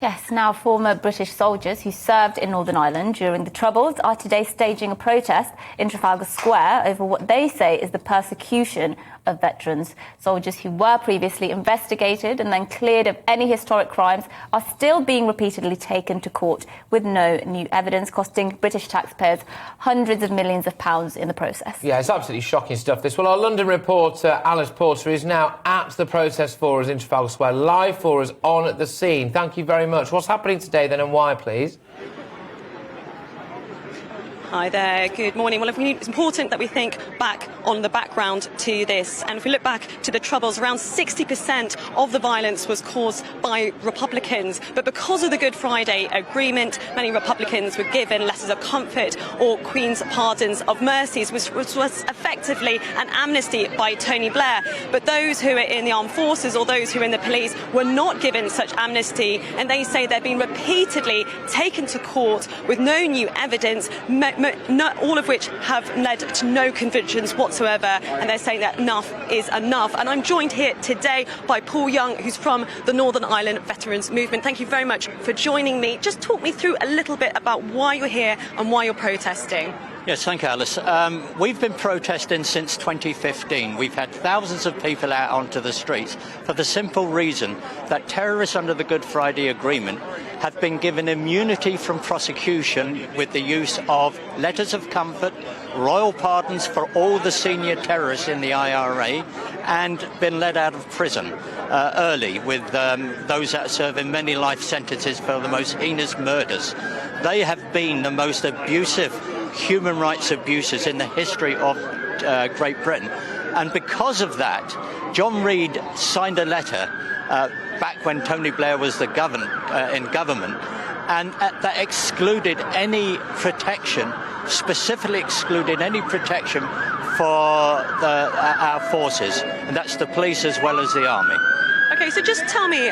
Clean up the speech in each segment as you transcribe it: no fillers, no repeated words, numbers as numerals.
Yes, now former British soldiers who served in Northern Ireland during the Troubles are today staging a protest in Trafalgar Square over what they say is the persecution of veterans. Soldiers who were previously investigated and then cleared of any historic crimes are still being repeatedly taken to court with no new evidence, costing British taxpayers hundreds of millions of pounds in the process. Yeah, it's absolutely shocking stuff, this. Well, our London reporter, Alice Porter, is now at the protest for us in Trafalgar Square, live for us on the scene. Thank you very much. What's happening today, then, and why, please? Hi there, good morning. Well, it's important that we think back on the background to this. And if we look back to the Troubles, around 60% of the violence was caused by Republicans. But because of the Good Friday Agreement, many Republicans were given letters of comfort or Queen's pardons of mercies, which was effectively an amnesty by Tony Blair. But those who are in the armed forces or those who are in the police were not given such amnesty. And they say they've been repeatedly taken to court with no new evidence, all of which have led to no convictions whatsoever, and they're saying that enough is enough. And I'm joined here today by Paul Young, who's from the Northern Ireland Veterans Movement. Thank you very much for joining me. Just talk me through a little bit about why you're here and why you're protesting. Yes, thank you, Alice. We've been protesting since 2015. We've had thousands of people out onto the streets for the simple reason that terrorists under the Good Friday Agreement have been given immunity from prosecution with the use of letters of comfort, royal pardons for all the senior terrorists in the IRA, and been let out of prison early with those that are serving many life sentences for the most heinous murders. They have been the most abusive human rights abuses in the history of Great Britain. And because of that, John Reid signed a letter back when Tony Blair was in government, and that excluded any protection, specifically excluded any protection for our forces, and that's the police as well as the army. OK, so just tell me,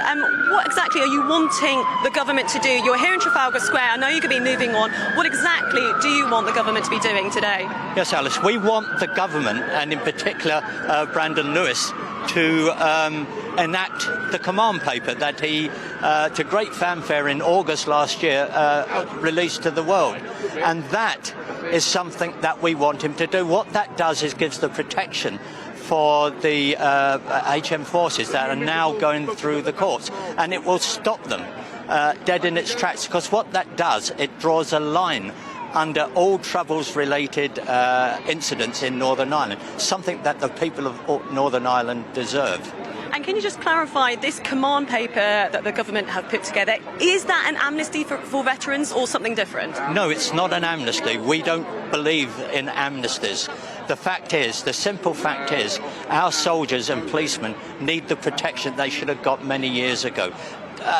what exactly are you wanting the government to do? You're here in Trafalgar Square. I know you could be moving on. What exactly do you want the government to be doing today? Yes, Alice, we want the government, and in particular Brandon Lewis, to enact the command paper that he, to great fanfare in August last year, released to the world. And that is something that we want him to do. What that does is gives the protection for the HM forces that are now going through the courts, and it will stop them dead in its tracks, because what that does, it draws a line under all Troubles-related incidents in Northern Ireland, something that the people of Northern Ireland deserve. And can you just clarify, this command paper that the government have put together, is that an amnesty for veterans or something different? No, it's not an amnesty. We don't believe in amnesties. The simple fact is, our soldiers and policemen need the protection they should have got many years ago.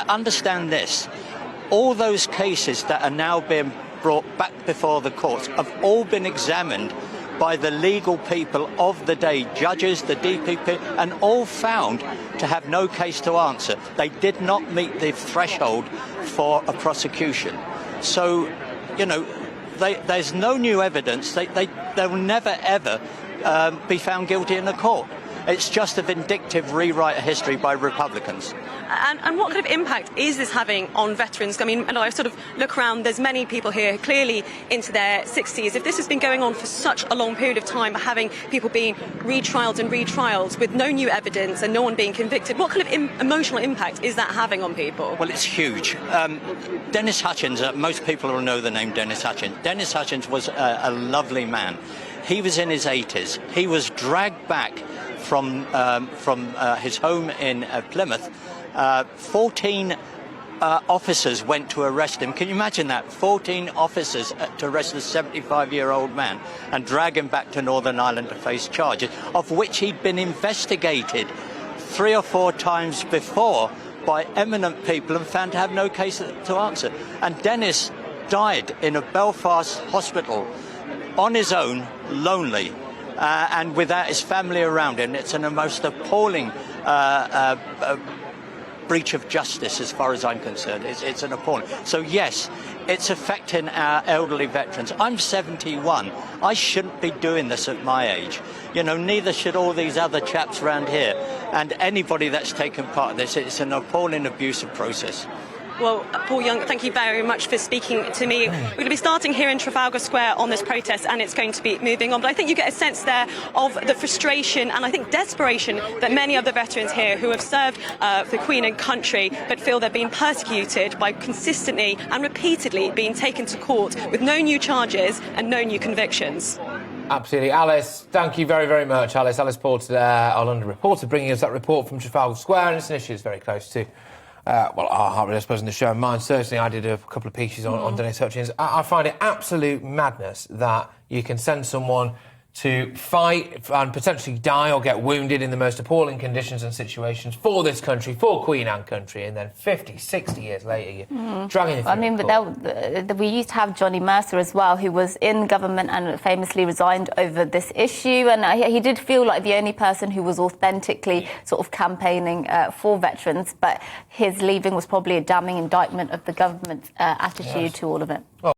Understand this, all those cases that are now being brought back before the courts have all been examined by the legal people of the day, judges, the DPP, and all found to have no case to answer. They did not meet the threshold for a prosecution. So, you know, there's no new evidence. They will never, ever be found guilty in a court. It's just a vindictive rewrite of history by Republicans. And what kind of impact is this having on veterans? I mean, and I sort of look around, there's many people here clearly into their 60s. If this has been going on for such a long period of time, having people being retrialed and retrialed with no new evidence and no one being convicted, what kind of emotional impact is that having on people? Well, it's huge. Dennis Hutchins, most people will know the name Dennis Hutchins. Dennis Hutchins was a lovely man. He was in his 80s. He was dragged back from his home in Plymouth. 14 officers went to arrest him. Can you imagine that? 14 officers to arrest a 75-year-old man and drag him back to Northern Ireland to face charges, of which he'd been investigated 3 or 4 times before by eminent people and found to have no case to answer. And Dennis died in a Belfast hospital on his own, lonely, and without his family around him. It's a most appalling breach of justice as far as I'm concerned. It's an appalling. So yes, it's affecting our elderly veterans. I'm 71. I shouldn't be doing this at my age. You know, neither should all these other chaps around here. And anybody that's taken part of this, it's an appalling abusive process. Well, Paul Young, thank you very much for speaking to me. We're going to be starting here in Trafalgar Square on this protest, and it's going to be moving on. But I think you get a sense there of the frustration and I think desperation that many of the veterans here who have served the Queen and country but feel they're being persecuted by consistently and repeatedly being taken to court with no new charges and no new convictions. Absolutely. Alice, thank you very, very much. Alice Porter, our London reporter, bringing us that report from Trafalgar Square, and it's an issue that's very close to well, our heart, really, I suppose, in the show. Mine, certainly, I did a couple of pieces on Dennis Hutchins. I find it absolute madness that you can send someone to fight and potentially die or get wounded in the most appalling conditions and situations for this country, for Queen and country, and then 50, 60 years later, you're dragging it. I mean, but we used to have Johnny Mercer as well, who was in government and famously resigned over this issue, and he did feel like the only person who was authentically sort of campaigning for veterans, but his leaving was probably a damning indictment of the government's attitude to all of it. Well,